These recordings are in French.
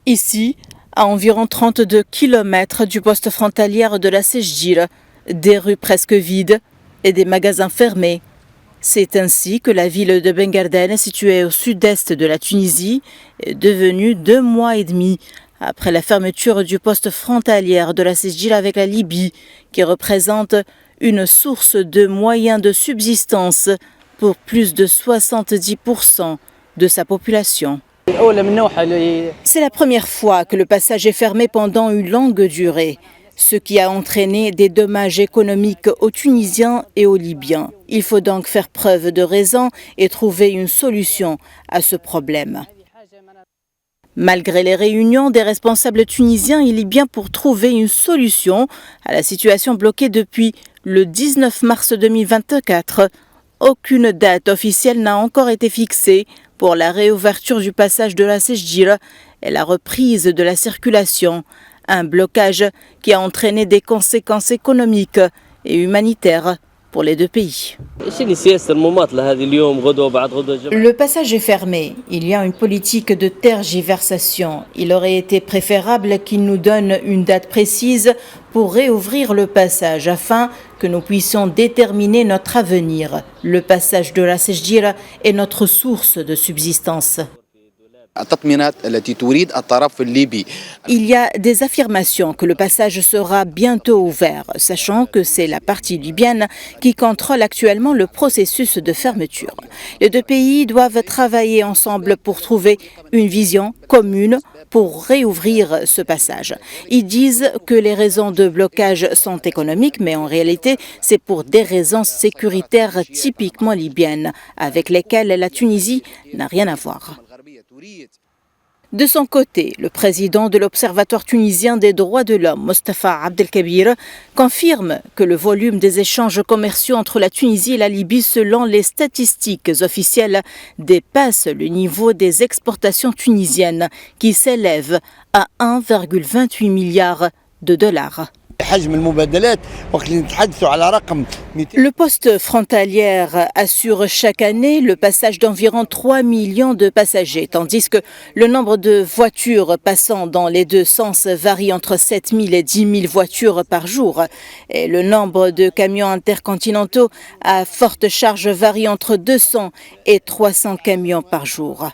Ici, à environ 32 km du poste frontalier de la Sejdir, des rues presque vides et des magasins fermés. C'est ainsi que la ville de Ben Guerdane, située au sud-est de la Tunisie, est devenue 2 mois et demi après la fermeture du poste frontalier de la Sejdir avec la Libye, qui représente une source de moyens de subsistance pour plus de 70% de sa population. C'est la première fois que le passage est fermé pendant une longue durée, ce qui a entraîné des dommages économiques aux Tunisiens et aux Libyens. Il faut donc faire preuve de raison et trouver une solution à ce problème. Malgré les réunions des responsables tunisiens et libyens pour trouver une solution à la situation bloquée depuis le 19 mars 2024, aucune date officielle n'a encore été fixée pour la réouverture du passage de la Sejdir et la reprise de la circulation, un blocage qui a entraîné des conséquences économiques et humanitaires pour les deux pays. Le passage est fermé. Il y a une politique de tergiversation. Il aurait été préférable qu'il nous donne une date précise pour réouvrir le passage afin que nous puissions déterminer notre avenir. Le passage de la Sejdir est notre source de subsistance. Il y a des affirmations que le passage sera bientôt ouvert, sachant que c'est la partie libyenne qui contrôle actuellement le processus de fermeture. Les deux pays doivent travailler ensemble pour trouver une vision commune pour réouvrir ce passage. Ils disent que les raisons de blocage sont économiques, mais en réalité, c'est pour des raisons sécuritaires typiquement libyennes, avec lesquelles la Tunisie n'a rien à voir. De son côté, le président de l'Observatoire tunisien des droits de l'homme, Mostafa Abdelkabir, confirme que le volume des échanges commerciaux entre la Tunisie et la Libye, selon les statistiques officielles, dépasse le niveau des exportations tunisiennes, qui s'élèvent à 1,28 milliard de dollars. Le poste frontalier assure chaque année le passage d'environ 3 millions de passagers, tandis que le nombre de voitures passant dans les deux sens varie entre 7 000 et 10 000 voitures par jour. Et le nombre de camions intercontinentaux à forte charge varie entre 200 et 300 camions par jour.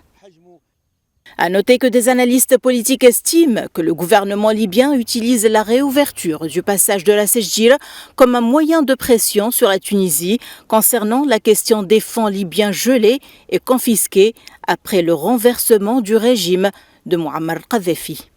À noter que des analystes politiques estiment que le gouvernement libyen utilise la réouverture du passage de la Sejdir comme un moyen de pression sur la Tunisie concernant la question des fonds libyens gelés et confisqués après le renversement du régime de Mouammar Kadhafi.